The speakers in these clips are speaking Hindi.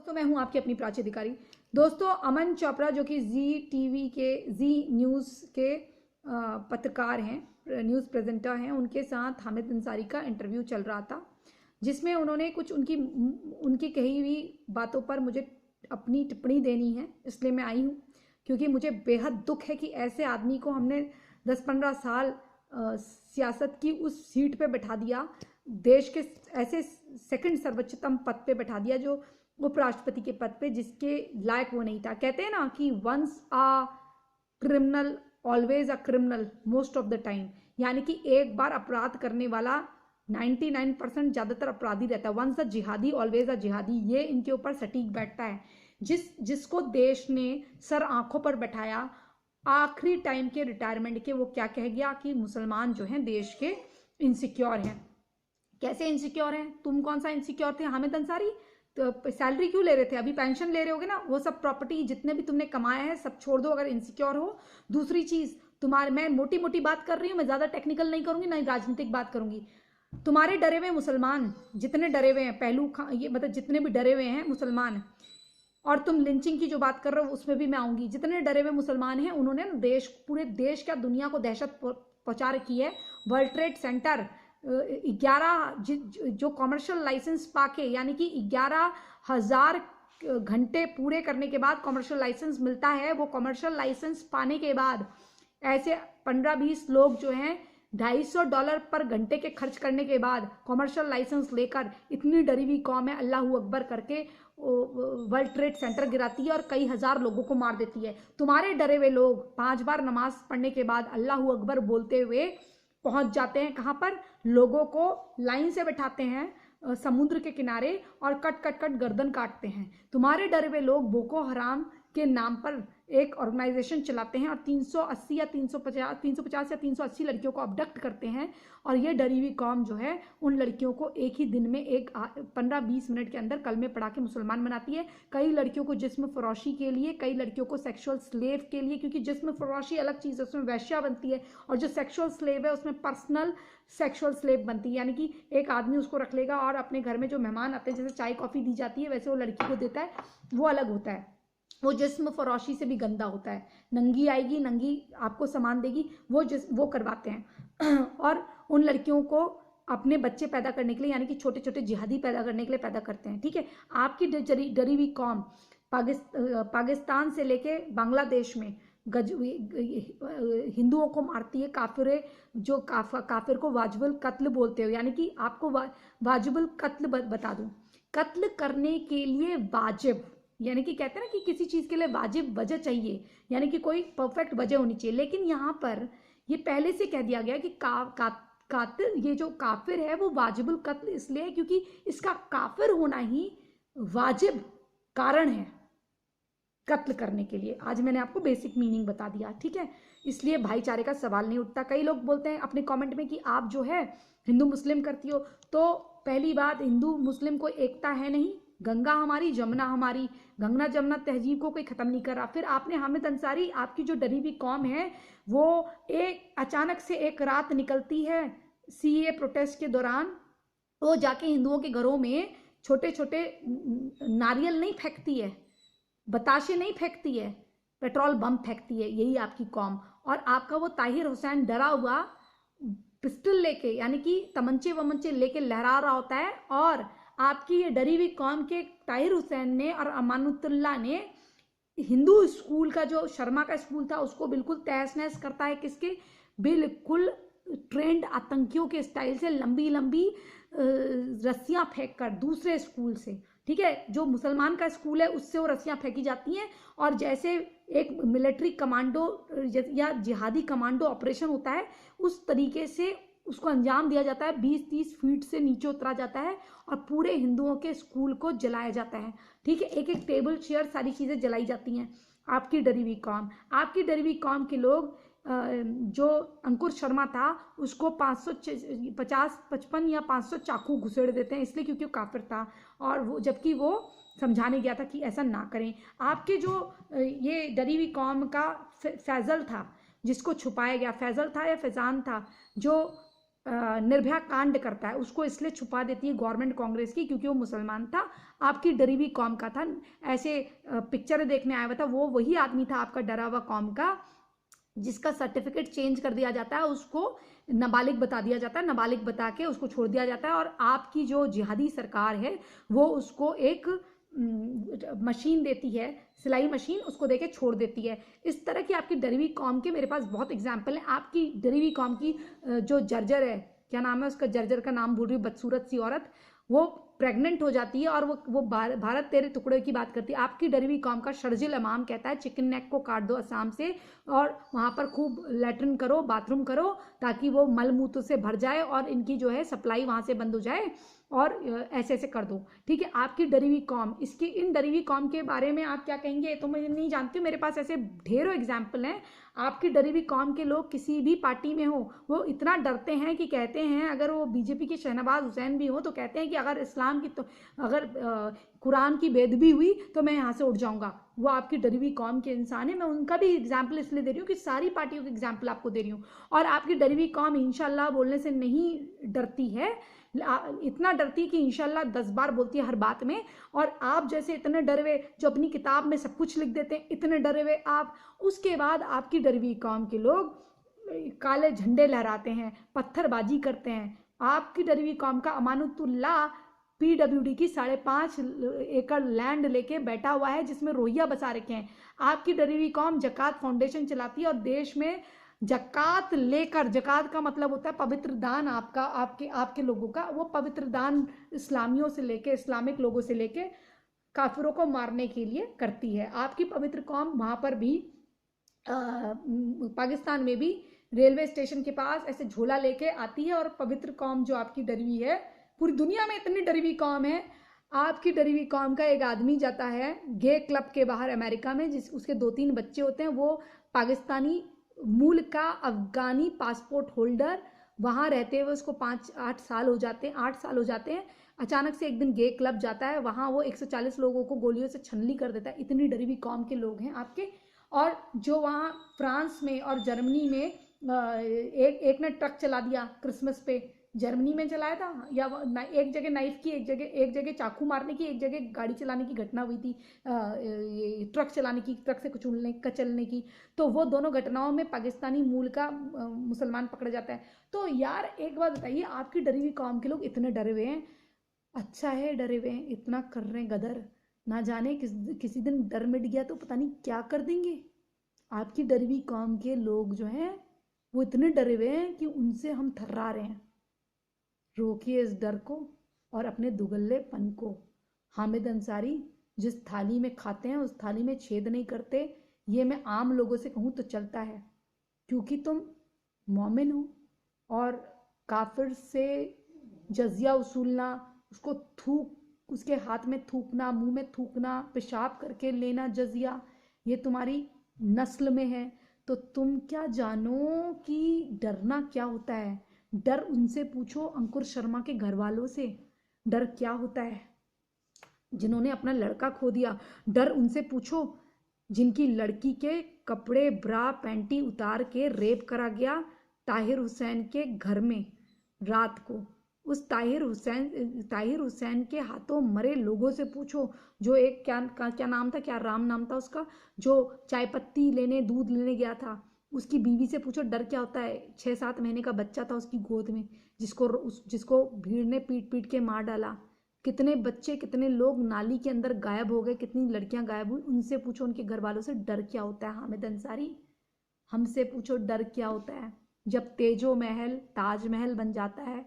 दोस्तों, मैं हूं आपकी अपनी प्राची अधिकारी। दोस्तों, अमन चोपड़ा जो कि जी टीवी के जी न्यूज़ के पत्रकार हैं, न्यूज़ प्रेजेंटर हैं, उनके साथ हामिद अंसारी का इंटरव्यू चल रहा था, जिसमें उन्होंने कुछ उनकी कही हुई बातों पर मुझे अपनी टिप्पणी देनी है। इसलिए मैं आई हूँ क्योंकि मुझे बेहद दुख है कि ऐसे आदमी को हमने 10-15 साल सियासत की उस सीट पे बैठा दिया, देश के ऐसे सेकंड सर्वोच्चतम पद पे बैठा दिया, जो उपराष्ट्रपति के पद पे, जिसके लायक वो नहीं था। कहते हैं ना कि once a criminal always a criminal most of the time, यानी कि एक बार अपराध करने वाला 99% ज़्यादातर अपराधी रहता है। वंस अ जिहादी ऑलवेज अ जिहादी, ये इनके ऊपर सटीक बैठता है। जिसको देश ने सर आंखों पर बैठाया आखिरी टाइम के रिटायरमेंट के, वो क्या कह गया कि मुसलमान जो हैं देश के इनसिक्योर हैं। कैसे इनसिक्योर हैं? तुम कौन सा इनसिक्योर थे हामिद अंसारी? तो सैलरी क्यों ले रहे थे? अभी पेंशन ले रहे होगे ना, वो सब प्रॉपर्टी जितने भी तुमने कमाया है सब छोड़ दो अगर इनसिक्योर हो। दूसरी चीज, तुम्हारे, मैं मोटी मोटी बात कर रही हूँ, मैं ज्यादा टेक्निकल नहीं करूंगी, ना ही राजनीतिक बात करूंगी। तुम्हारे डरे हुए मुसलमान जितने डरे हुए हैं, पहलू ये मतलब जितने भी डरे हुए हैं मुसलमान, और तुम लिंचिंग की जो बात कर रहे हो उसमें भी मैं आऊंगी, जितने डरे हुए मुसलमान हैं उन्होंने पूरे देश क्या दुनिया को दहशत पहुंचा रखी है। वर्ल्ड ट्रेड सेंटर 11 जो कॉमर्शियल लाइसेंस पाके, यानी कि 11,000 घंटे पूरे करने के बाद कॉमर्शियल लाइसेंस मिलता है। वो कॉमर्शियल लाइसेंस पाने के बाद ऐसे 15-20 लोग जो हैं $250 पर घंटे के खर्च करने के बाद कॉमर्शियल लाइसेंस लेकर, इतनी डरी हुई कौम है, अल्लाह अकबर करके वर्ल्ड ट्रेड सेंटर गिराती है और कई हजार लोगों को मार देती है। तुम्हारे डरे हुए लोग 5 बार नमाज पढ़ने के बाद अल्लाह अकबर बोलते हुए पहुंच जाते हैं कहाँ पर? लोगों को लाइन से बैठाते हैं समुद्र के किनारे और कट कट कट गर्दन काटते हैं। तुम्हारे डरे हुए लोग बोको हराम के नाम पर एक ऑर्गेनाइजेशन चलाते हैं और 380 या 350 या 380 लड़कियों को अबडक्ट करते हैं। और ये डरी हुई कौम जो है उन लड़कियों को एक ही दिन में 15-20 मिनट के अंदर कलमे पढ़ा के मुसलमान बनाती है। कई लड़कियों को जिस्म फरोशी के लिए, कई लड़कियों को सेक्सुअल स्लेव के लिए, क्योंकि जिस्म फरोशी अलग चीज़ है, उसमें वैश्या बनती है, और जो सेक्सुअल स्लेव है उसमें पर्सनल सेक्सुअल स्लेव बनती है, यानी कि एक आदमी उसको रख लेगा और अपने घर में जो मेहमान आते हैं, जैसे चाय कॉफ़ी दी जाती है वैसे वो लड़की को देता है, वो अलग होता है। वो जिस्म फरोशी से भी गंदा होता है। नंगी आएगी, नंगी आपको सामान देगी, वो करवाते हैं। और उन लड़कियों को अपने बच्चे पैदा करने के लिए, यानी कि छोटे छोटे जिहादी पैदा करने के लिए पैदा करते हैं। ठीक है, आपकी डरी हुई कौम पाकिस्तान से लेके बांग्लादेश में हिंदुओं को मारती है। काफिर को वाजिबुल कत्ल बोलते हो, यानी कि आपको वाजिबुल कत्ल बता दूं, कत्ल करने के लिए वाजिब, यानी कि कहते हैं ना कि किसी चीज के लिए वाजिब वजह चाहिए, यानी कि कोई परफेक्ट वजह होनी चाहिए। लेकिन यहाँ पर ये पहले से कह दिया गया कि कातिल, ये जो काफिर है वो वाजिबुल कत्ल इसलिए है क्योंकि इसका काफिर होना ही वाजिब कारण है कत्ल करने के लिए। आज मैंने आपको बेसिक मीनिंग बता दिया, ठीक है। इसलिए भाईचारे का सवाल नहीं उठता। कई लोग बोलते हैं अपने कमेंट में कि आप जो है हिंदू मुस्लिम करती हो, तो पहली बात, हिंदू मुस्लिम को एकता है नहीं। गंगा हमारी, जमुना हमारी, गंगा जमुना तहजीब को कोई खत्म नहीं कर रहा। फिर आपने हामिद अंसारी, आपकी जो डरी हुई कौम है वो एक अचानक से एक रात निकलती है सीए प्रोटेस्ट के दौरान, वो जाके हिंदुओं के घरों में छोटे छोटे नारियल नहीं फेंकती है, बताशे नहीं फेंकती है, पेट्रोल बम फेंकती है। यही आपकी कौम। और आपका वो ताहिर हुसैन डरा हुआ पिस्टल लेके, यानी कि तमंचे वमंचे लेके लहरा रहा होता है, और आपकी ये डरी हुई कौम के ताहिर हुसैन ने और अमानुल्लाह ने हिंदू स्कूल का, जो शर्मा का स्कूल था, उसको बिल्कुल तहस नहस करता है। किसके? बिल्कुल ट्रेंड आतंकियों के स्टाइल से लंबी लंबी रस्सियां फेंक कर दूसरे स्कूल से, ठीक है, जो मुसलमान का स्कूल है उससे वो रस्सियां फेंकी जाती हैं। और जैसे एक मिलिट्री कमांडो या जिहादी कमांडो ऑपरेशन होता है, उस तरीके से उसको अंजाम दिया जाता है। 20-30 फीट से नीचे उतरा जाता है और पूरे हिंदुओं के स्कूल को जलाया जाता है। ठीक है, एक एक टेबल चेयर सारी चीज़ें जलाई जाती हैं। आपकी डरी हुई कौम, आपकी डरी हुई कौम के लोग, जो अंकुर शर्मा था उसको 555 या 500 चाकू घुसेड़ देते हैं, इसलिए क्योंकि वो काफिर था, और वो जबकि वो समझाने गया था कि ऐसा ना करें। आपके जो ये डरी हुई कौम का फैजल था, जिसको छुपाया गया, फैजल था या फैजान था, जो निर्भया कांड करता है उसको इसलिए छुपा देती है गवर्नमेंट कांग्रेस की, क्योंकि वो मुसलमान था, आपकी डरी हुई कौम का था, ऐसे पिक्चर देखने आया हुआ था, वो वही आदमी था आपका डरा हुआ कौम का, जिसका सर्टिफिकेट चेंज कर दिया जाता है, उसको नाबालिग बता दिया जाता है, नाबालिग बता के उसको छोड़ दिया जाता है, और आपकी जो जिहादी सरकार है वो उसको एक मशीन देती है, सिलाई मशीन, उसको देके छोड़ देती है। इस तरह की आपकी डरी हुई कौम के मेरे पास बहुत एग्जाम्पल है। आपकी डरी हुई कौम की जो जर्जर है, क्या नाम है उसका, जर्जर का नाम भूल रही हूँ, बदसूरत सी औरत, वो प्रेग्नेंट हो जाती है और वो भारत तेरे टुकड़े की बात करती है। आपकी डरी हुई कौम का शर्जिल इमाम कहता है चिकन नेक को काट दो असम से और वहाँ पर खूब लेटरिन करो, बाथरूम करो, ताकि वो मल मूत्र से भर जाए और इनकी जो है सप्लाई वहाँ से बंद हो जाए, और ऐसे ऐसे कर दो। ठीक है, आपकी डरी हुई कौम, इसकी इन डरी हुई कौम के बारे में आप क्या कहेंगे, तो मैं नहीं जानती हूँ, मेरे पास ऐसे ढेरों एग्जाम्पल हैं। आपकी डरी हुई कौम के लोग किसी भी पार्टी में हो, वो इतना डरते हैं कि कहते हैं, अगर वो बीजेपी के शहनवाज हुसैन भी हो तो कहते हैं कि अगर इस्लाम की, तो अगर कुरान की बेदबी हुई तो मैं यहाँ से उठ जाऊंगा। वो आपकी डरी हुई कौम के इंसान है। मैं उनका भी एग्जाम्पल इसलिए दे रही हूँ कि सारी पार्टियों के एग्जाम्पल आपको दे रही हूँ। और आपकी डरी हुई कौम इंशाल्लाह बोलने से नहीं डरती है, इतना डरती है कि इंशाल्लाह 10 बार बोलती है हर बात में। और आप जैसे इतने डरे हुए जो अपनी किताब में सब कुछ लिख देते हैं, इतने डरे हुए आप, उसके बाद आपकी डरी हुई कौम के लोग काले झंडे लहराते हैं, पत्थरबाजी करते हैं। आपकी डरी हुई कौम का अमानुतुल्लाह पीडब्ल्यूडी की 5.5 एकड़ लैंड लेके बैठा हुआ है, जिसमें रोहिया बसा रखे हैं। आपकी डरी हुई कौम जकात फाउंडेशन चलाती है और देश में जकात लेकर, जकात का मतलब होता है पवित्र दान, आपका आपके लोगों का, वो पवित्र दान इस्लामियों से लेके, इस्लामिक लोगों से लेके काफिरों को मारने के लिए करती है। आपकी पवित्र कौम वहां पर भी पाकिस्तान में भी रेलवे स्टेशन के पास ऐसे झोला लेके आती है, और पवित्र कौम जो आपकी डरी हुई है, पूरी दुनिया में इतनी डरी हुई कौम है। आपकी डरी हुई कौम का एक आदमी जाता है गे क्लब के बाहर अमेरिका में, जिस उसके 2-3 बच्चे होते हैं, वो पाकिस्तानी मूल का अफगानी पासपोर्ट होल्डर, वहाँ रहते हुए उसको 5-8 साल हो जाते हैं, 8 साल हो जाते हैं। अचानक से एक दिन गे क्लब जाता है, वहाँ वो 140 लोगों को गोलियों से छलनी कर देता है। इतनी डरी हुई कौम के लोग हैं आपके। और जो वहाँ फ्रांस में और जर्मनी में एक ने ट्रक चला दिया क्रिसमस पे, जर्मनी में चलाया था, या एक जगह नाइफ की, एक जगह चाकू मारने की, एक जगह गाड़ी चलाने की घटना हुई थी, ये ट्रक चलाने की, ट्रक से कचलने की। तो वो दोनों घटनाओं में पाकिस्तानी मूल का मुसलमान पकड़ा जाता है। तो यार एक बात बताइए, आपकी डरी हुई कौम के लोग इतने डरे हुए हैं, अच्छा है डरे हुए हैं, इतना कर रहे हैं गदर, ना जाने किसी दिन डर मिट गया तो पता नहीं क्या कर देंगे। आपकी डरी हुई कौम के लोग जो हैं वो इतने डरे हुए हैं कि उनसे हम थर्रा रहे हैं। रोकिए इस डर को और अपने दुगल्लेपन को। हामिद अंसारी, जिस थाली में खाते हैं उस थाली में छेद नहीं करते, ये मैं आम लोगों से कहूँ तो चलता है, क्योंकि तुम मोमिन हो। और काफिर से जजिया वसूलना, उसको थूक, उसके हाथ में थूकना, मुंह में थूकना, पेशाब करके लेना जजिया, ये तुम्हारी नस्ल में है। तो तुम क्या जानो कि डरना क्या होता है। डर उनसे पूछो, अंकुर शर्मा के घर वालों से, डर क्या होता है, जिन्होंने अपना लड़का खो दिया। डर उनसे पूछो जिनकी लड़की के कपड़े, ब्रा, पैंटी उतार के रेप करा गया ताहिर हुसैन के घर में रात को। उस ताहिर हुसैन के हाथों मरे लोगों से पूछो, जो एक क्या नाम था, क्या राम नाम था उसका, जो चाय पत्ती लेने, दूध लेने गया था। उसकी बीवी से पूछो डर क्या होता है। 6-7 महीने का बच्चा था उसकी गोद में, जिसको भीड़ ने पीट पीट के मार डाला। कितने बच्चे, कितने लोग नाली के अंदर गायब हो गए, कितनी लड़कियां गायब हुई। उनसे पूछो, उनके घर वालों से, डर क्या होता है। हामिद अंसारी, हमसे पूछो डर क्या होता है। जब तेजो महल ताजमहल बन जाता है,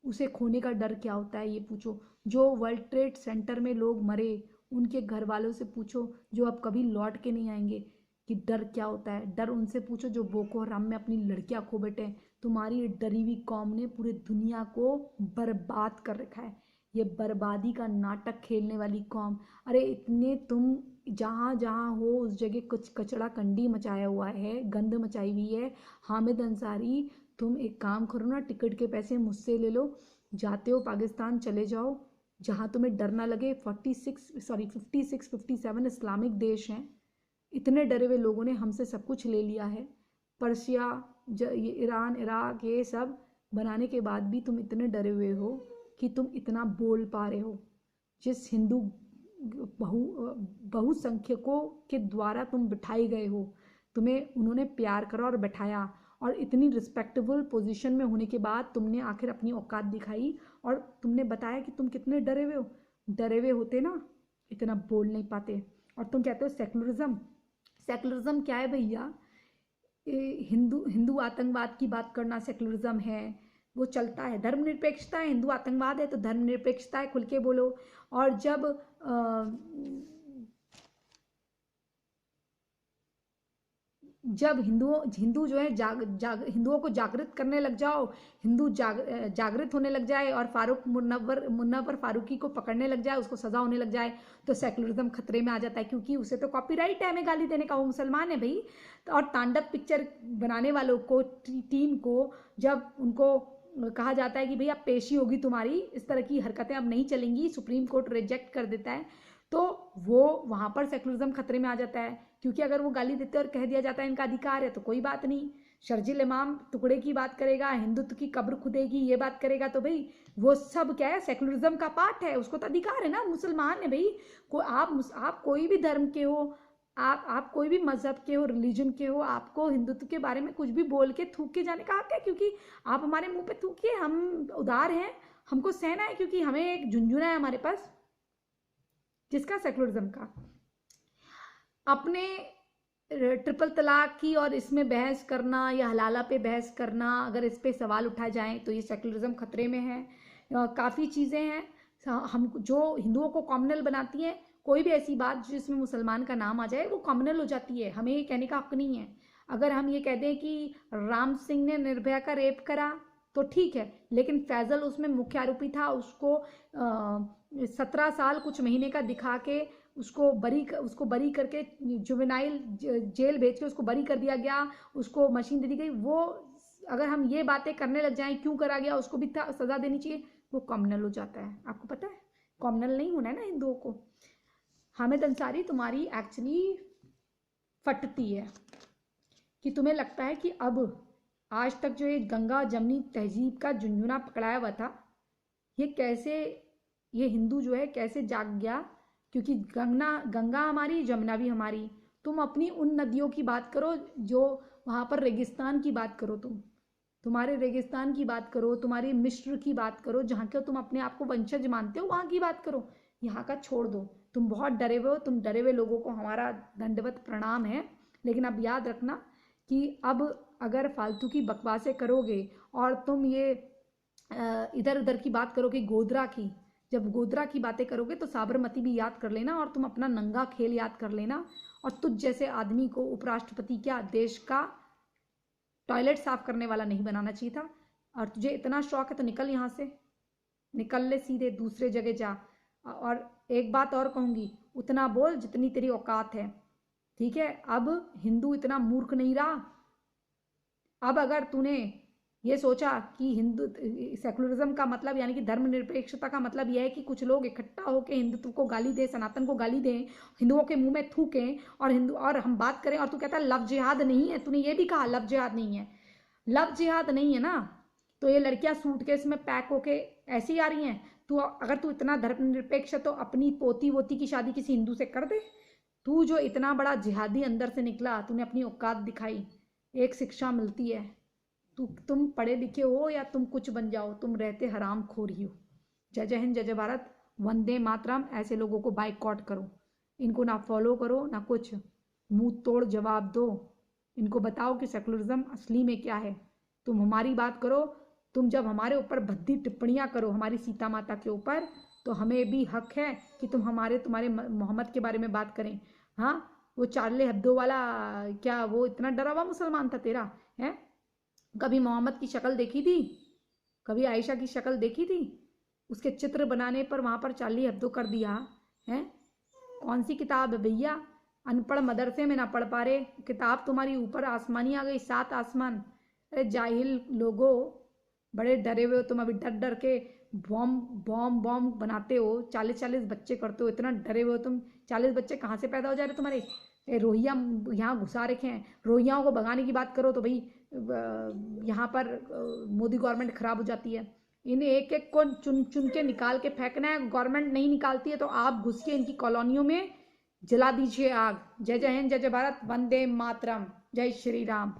उसे खोने का डर क्या होता है, ये पूछो। जो वर्ल्ड ट्रेड सेंटर में लोग मरे, उनके घर वालों से पूछो, जो अब कभी लौट के नहीं आएंगे, कि डर क्या होता है। डर उनसे पूछो जो बोको हराम में अपनी लड़कियां खो बैठे। तुम्हारी डरी हुई कौम ने पूरी दुनिया को बर्बाद कर रखा है, ये बर्बादी का नाटक खेलने वाली कौम। अरे इतने तुम जहाँ जहाँ हो उस जगह कुछ कचड़ा कंडी मचाया हुआ है, गंद मचाई हुई है। हामिद अंसारी, तुम एक काम करो ना, टिकट के पैसे मुझसे ले लो, जाते हो पाकिस्तान चले जाओ, जहाँ तुम्हें डर ना लगे। 56 57 इस्लामिक देश हैं, इतने डरे हुए लोगों ने हमसे सब कुछ ले लिया है। पर्शिया, ये ईरान, इराक, ये सब बनाने के बाद भी तुम इतने डरे हुए हो कि तुम इतना बोल पा रहे हो। जिस हिंदू बहुसंख्यकों के द्वारा तुम बिठाए गए हो, तुम्हें उन्होंने प्यार करा और बैठाया, और इतनी रिस्पेक्टेबल पोजीशन में होने के बाद तुमने आखिर अपनी औकात दिखाई और तुमने बताया कि तुम कितने डरे हुए हो। डरे हुए होते ना, इतना बोल नहीं पाते। और तुम कहते हो सेकुलरिज्म। सेकुलरिज्म क्या है भैया? हिंदू आतंकवाद की बात करना सेकुलरिज्म है? वो चलता है। धर्मनिरपेक्षता है, हिंदू आतंकवाद है तो धर्मनिरपेक्षता है, खुल के बोलो। और जब हिंदू जो है हिंदुओं को जागृत करने लग जाओ, हिंदू जागृत होने लग जाए और मुनव्वर फारूकी को पकड़ने लग जाए, उसको सजा होने लग जाए, तो सेकुलरिज्म खतरे में आ जाता है, क्योंकि उसे तो कॉपीराइट है हमें गाली देने का, वो मुसलमान है भाई। और तांडव पिक्चर बनाने वालों को, टीम को, जब उनको कहा जाता है कि भैया पेशी होगी तुम्हारी, इस तरह की हरकतें अब नहीं चलेंगी, सुप्रीम कोर्ट रिजेक्ट कर देता है, तो वो वहां पर सेकुलरिज्म खतरे में आ जाता है। क्योंकि अगर वो गाली देते और कह दिया जाता है इनका अधिकार है, तो कोई बात नहीं। शर्जील इमाम टुकड़े की बात करेगा, हिंदुत्व की कब्र खुदेगी, ये बात करेगा, तो भाई वो सब क्या है? सेकुलरिज्म का पार्ट है, उसको तो अधिकार है ना, मुसलमान है भाई। आप कोई भी धर्म के हो, आप कोई भी मजहब के हो, रिलीजन के हो, आपको हिंदुत्व के बारे में कुछ भी बोल के थूक के जाने का हक है। क्योंकि आप हमारे मुंह पे थूकिए, हम उदार हैं, हमको सहना है, क्योंकि हमें एक झुंझुना है हमारे पास, जिसका सेकुलरिज्म का। अपने ट्रिपल तलाक की और इसमें बहस करना या हलाला पे बहस करना, अगर इस पे सवाल उठाए जाएं तो ये सेकुलरिज्म खतरे में है। काफ़ी चीज़ें हैं हम जो हिंदुओं को कॉमनल बनाती हैं, कोई भी ऐसी बात जिसमें मुसलमान का नाम आ जाए वो कॉमनल हो जाती है, हमें ये कहने का हक नहीं है। अगर हम ये कह दें कि राम सिंह ने निर्भया का रेप करा तो ठीक है, लेकिन फैजल उसमें मुख्य आरोपी था, उसको 17 साल कुछ महीने का दिखा के उसको बरी करके जुवेनाइल जेल भेज के उसको बरी कर दिया गया, उसको मशीन दे दी गई। वो अगर हम ये बातें करने लग जाएं क्यों करा गया, उसको भी सजा देनी चाहिए, वो कॉमनल हो जाता है। आपको पता है कॉमनल नहीं होना है ना हिंदुओं को। हामिद अंसारी, तुम्हारी एक्चुअली फटती है कि तुम्हें लगता है कि अब आज तक जो ये गंगा जमनी तहजीब का झुंझुना पकड़ाया हुआ था, ये कैसे, ये हिंदू जो है कैसे जाग गया? क्योंकि गंगा हमारी, जमुना भी हमारी। तुम अपनी उन नदियों की बात करो जो वहाँ पर रेगिस्तान की बात करो, तुम्हारे रेगिस्तान की बात करो, तुम्हारी मिस्र की बात करो, जहाँ के तुम अपने आप को वंशज मानते हो, वहाँ की बात करो। यहाँ का छोड़ दो, तुम बहुत डरे हुए हो। तुम डरे हुए लोगों को हमारा दंडवत प्रणाम है, लेकिन अब याद रखना कि अब अगर फालतू की बकवासें करोगे और तुम ये इधर उधर की बात करोगे, गोधरा की, जब गोधरा की बातें करोगे तो साबरमती भी याद कर लेना, और तुम अपना नंगा खेल याद कर लेना। और तुझ जैसे आदमी को उपराष्ट्रपति क्या, देश का टॉयलेट साफ करने वाला नहीं बनाना चाहिए था। और तुझे इतना शौक है तो निकल यहाँ से, निकल ले, सीधे दूसरे जगह जा। और एक बात और कहूँगी, उतना बोल जितनी तेरी औकात है, ठीक है? अब हिंदू इतना मूर्ख नहीं रहा। अब अगर तूने ये सोचा कि हिंदू सेकुलरिज्म का मतलब यानी कि धर्मनिरपेक्षता का मतलब यह है कि कुछ लोग इकट्ठा होकर हिंदुत्व को गाली दें, सनातन को गाली दें, हिंदुओं के मुंह में थूकें, और हम बात करें, और तू कहता है लव जिहाद नहीं है। तूने ये भी कहा लव जिहाद नहीं है। लव जिहाद नहीं है ना, तो ये लड़कियां सूटकेस में पैक होके ऐसी ही आ रही हैं। अगर तू इतना धर्मनिरपेक्ष है तो अपनी पोती वोती की शादी किसी हिंदू से कर दे। तू जो इतना बड़ा जिहादी अंदर से निकला, तूने अपनी औकात दिखाई। एक शिक्षा मिलती है, तुम पढ़े लिखे हो या तुम कुछ बन जाओ, तुम रहते हराम खोरी हो। जय जय हिंद, जय जय भारत, वंदे मातरम। ऐसे लोगों को बाइकआउट करो, इनको ना फॉलो करो ना कुछ, मुंह तोड़ जवाब दो। इनको बताओ कि सेकुलरिज्म असली में क्या है। तुम हमारी बात करो, तुम जब हमारे ऊपर भद्दी टिप्पणियां करो हमारी सीता माता के ऊपर, तो हमें भी हक है कि तुम्हारे मोहम्मद के बारे में बात करें। हाँ, वो चार्ली हेब्दो वाला, क्या वो इतना डरा हुआ मुसलमान था तेरा? है, कभी मोहम्मद की शक्ल देखी थी? कभी आयशा की शक्ल देखी थी? उसके चित्र बनाने पर वहां पर चार्ली हेब्दो कर दिया है? कौन सी किताब है भैया? अनपढ़ मदरसे में ना पढ़ पा रहे, किताब तुम्हारी ऊपर आसमानी आ गई, 7 आसमान। अरे जाहिल लोगो, बड़े डरे हुए हो तुम, अभी डर डर के बॉम्ब बनाते हो, 40-40 बच्चे करते हो, इतना डरे हुए हो तुम। 40 बच्चे कहाँ से पैदा हो जा रहे तुम्हारे? रोहिया यहाँ घुसा रखे हैं। रोहियाओं को भगाने की बात करो तो भाई यहाँ पर मोदी गवर्नमेंट खराब हो जाती है। इन्हें एक एक को चुन चुन के निकाल के फेंकना है। गवर्नमेंट नहीं निकालती है तो आप घुस के इनकी कॉलोनियों में जला दीजिए आग। जय जय हिंद, जय जय भारत, वंदे मातरम, जय श्री राम।